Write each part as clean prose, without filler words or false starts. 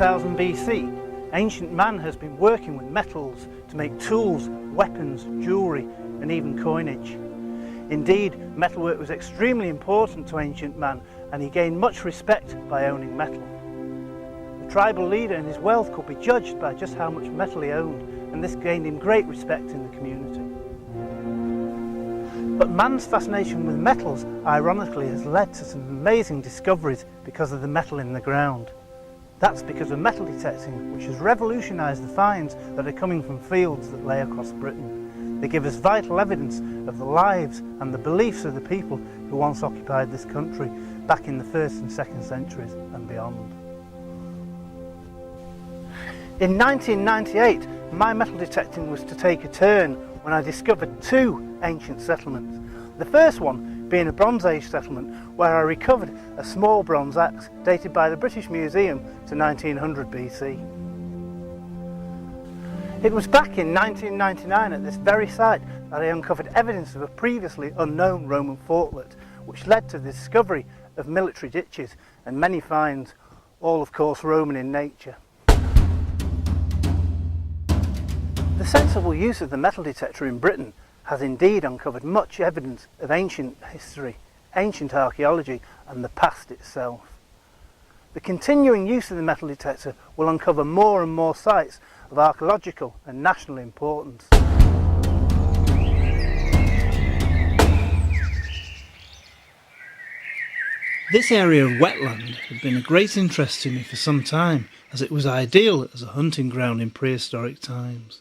6000 BC, ancient man has been working with metals to make tools, weapons, jewellery and even coinage. Indeed, metalwork was extremely important to ancient man and he gained much respect by owning metal. The tribal leader and his wealth could be judged by just how much metal he owned, and this gained him great respect in the community. But man's fascination with metals, ironically, has led to some amazing discoveries because of the metal in the ground. That's because of metal detecting, which has revolutionised the finds that are coming from fields that lay across Britain. They give us vital evidence of the lives and the beliefs of the people who once occupied this country back in the 1st and 2nd centuries and beyond. In 1998, my metal detecting was to take a turn when I discovered 2 ancient settlements. The first one being a Bronze Age settlement where I recovered a small bronze axe dated by the British Museum to 1900 BC. It was back in 1999 at this very site that I uncovered evidence of a previously unknown Roman fortlet, which led to the discovery of military ditches and many finds, all of course Roman in nature. The sensible use of the metal detector in Britain has indeed uncovered much evidence of ancient history, ancient archaeology and the past itself. The continuing use of the metal detector will uncover more and more sites of archaeological and national importance. This area of wetland had been of great interest to me for some time, as it was ideal as a hunting ground in prehistoric times.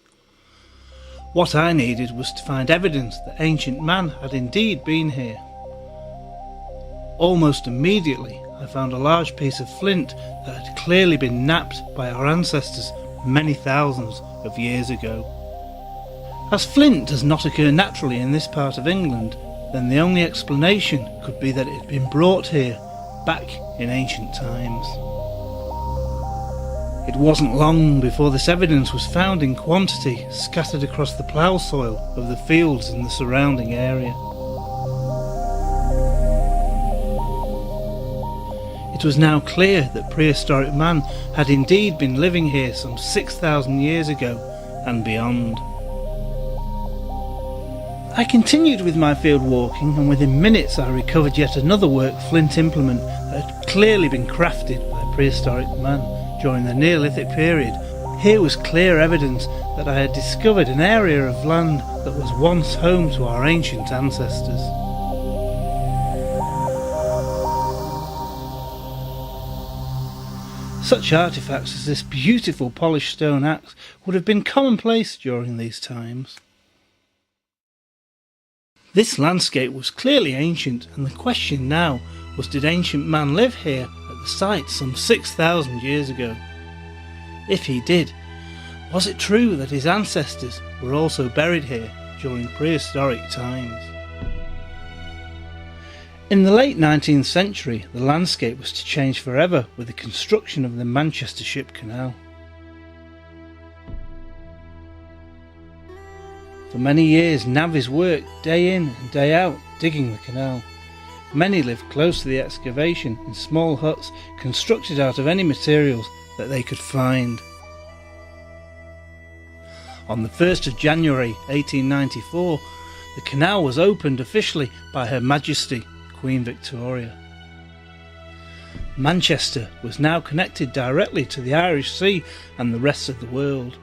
What I needed was to find evidence that ancient man had indeed been here. Almost immediately I found a large piece of flint that had clearly been knapped by our ancestors many thousands of years ago. As flint does not occur naturally in this part of England, then the only explanation could be that it had been brought here back in ancient times. It wasn't long before this evidence was found in quantity scattered across the plough soil of the fields in the surrounding area. It was now clear that prehistoric man had indeed been living here some 6,000 years ago and beyond. I continued with my field walking, and within minutes I recovered yet another work flint implement that had clearly been crafted by prehistoric man during the Neolithic period. Here was clear evidence that I had discovered an area of land that was once home to our ancient ancestors. Such artefacts as this beautiful polished stone axe would have been commonplace during these times. This landscape was clearly ancient, and the question now was, did ancient man live here at the site some 6,000 years ago? If he did, was it true that his ancestors were also buried here during prehistoric times? In the late 19th century, the landscape was to change forever with the construction of the Manchester Ship Canal. For many years, navvies worked day in and day out digging the canal. Many lived close to the excavation in small huts constructed out of any materials that they could find. On the 1st of January 1894, the canal was opened officially by Her Majesty Queen Victoria. Manchester was now connected directly to the Irish Sea and the rest of the world.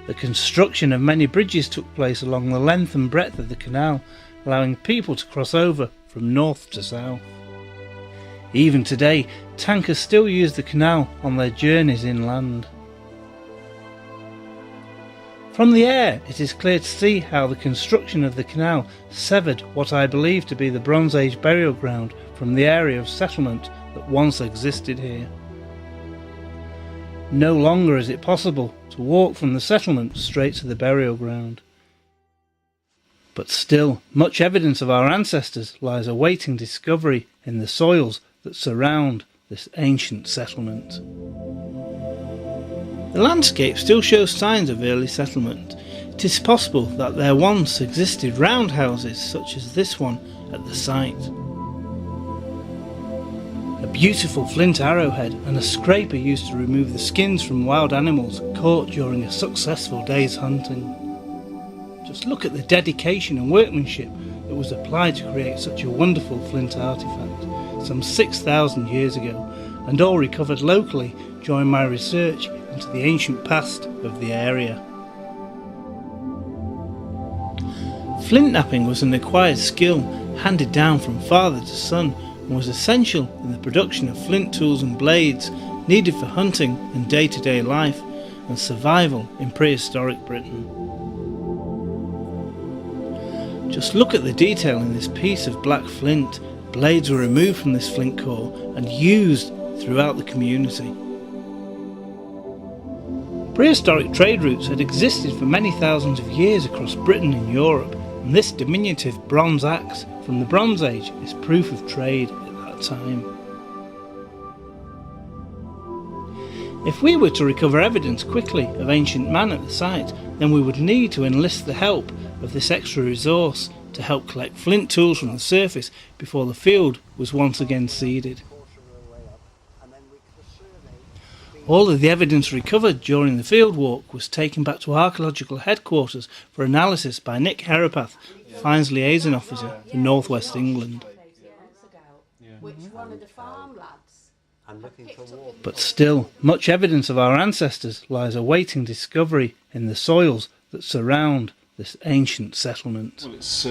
The construction of many bridges took place along the length and breadth of the canal, allowing people to cross over from north to south. Even today, tankers still use the canal on their journeys inland. From the air, it is clear to see how the construction of the canal severed what I believe to be the Bronze Age burial ground from the area of settlement that once existed here. No longer is it possible to walk from the settlement straight to the burial ground. But still, much evidence of our ancestors lies awaiting discovery in the soils that surround this ancient settlement. The landscape still shows signs of early settlement. It is possible that there once existed roundhouses such as this one at the site. A beautiful flint arrowhead and a scraper used to remove the skins from wild animals caught during a successful day's hunting. Just look at the dedication and workmanship that was applied to create such a wonderful flint artefact some 6,000 years ago, and all recovered locally during my research into the ancient past of the area. Flint knapping was an acquired skill handed down from father to son and was essential in the production of flint tools and blades needed for hunting and day-to-day life and survival in prehistoric Britain. Just look at the detail in this piece of black flint. Blades were removed from this flint core and used throughout the community. Prehistoric trade routes had existed for many thousands of years across Britain and Europe, and this diminutive bronze axe from the Bronze Age is proof of trade at that time. If we were to recover evidence quickly of ancient man at the site, then we would need to enlist the help of this extra resource to help collect flint tools from the surface before the field was once again seeded. All of the evidence recovered during the field walk was taken back to archaeological headquarters for analysis by Nick Herapath, Finds Liaison Officer for North West England. But still, much evidence of our ancestors lies awaiting discovery in the soils that surround this ancient settlement. Well, it's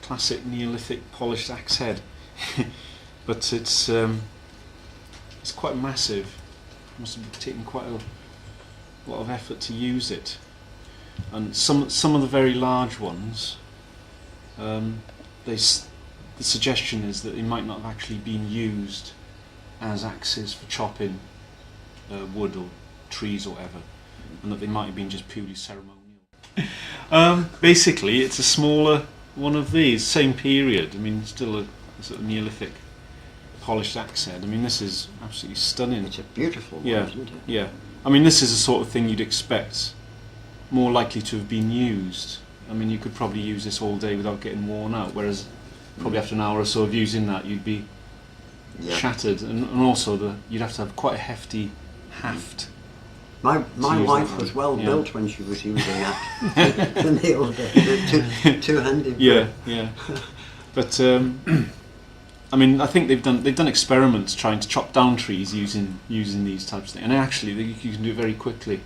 classic Neolithic polished axe head, but it's quite massive. It must have taken quite a lot of effort to use it. And some of the very large ones, the suggestion is that they might not have actually been used as axes for chopping wood or trees or whatever, and that they might have been just purely ceremonial. Basically, it's a smaller one of these, same period. I mean, still a sort of Neolithic polished axe head. I mean, this is absolutely stunning. It's a beautiful one, yeah, isn't it? Yeah. I mean, this is the sort of thing you'd expect more likely to have been used. I mean, you could probably use this all day without getting worn out, whereas probably after an hour or so of using that, you'd be shattered, and also you'd have to have quite a hefty haft. My wife was well built when she was using that. the two-handed. Yeah, yeah. But I mean, I think they've done experiments trying to chop down trees using these types of things, and actually you can do it very quickly.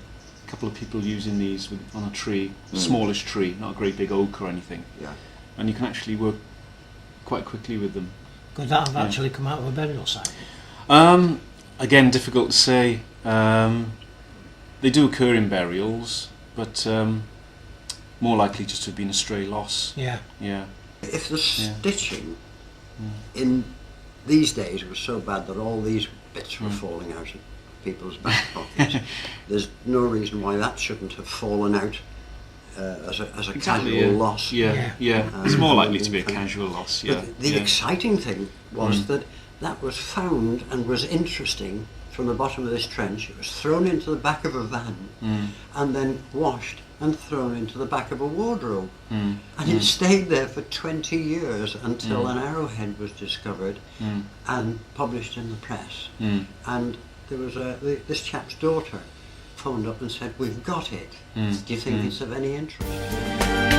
A couple of people using these on a tree, smallish tree, not a great big oak or anything. Yeah. And you can actually work quite quickly with them. Could that have actually come out of a burial site? Again, difficult to say. They do occur in burials, but more likely just to have been a stray loss. Yeah. Yeah. If the stitching in these days was so bad that all these bits were falling out of people's back pockets, there's no reason why that shouldn't have fallen out as a casual loss. Yeah. It's more likely to be a casual loss. Yeah. But the exciting thing was that was found and was interesting from the bottom of this trench. It was thrown into the back of a van and then washed and thrown into the back of a wardrobe. And it stayed there for 20 years until an arrowhead was discovered and published in the press. And there was this chap's daughter phoned up and said, "We've got it. Do you think it's of any interest?"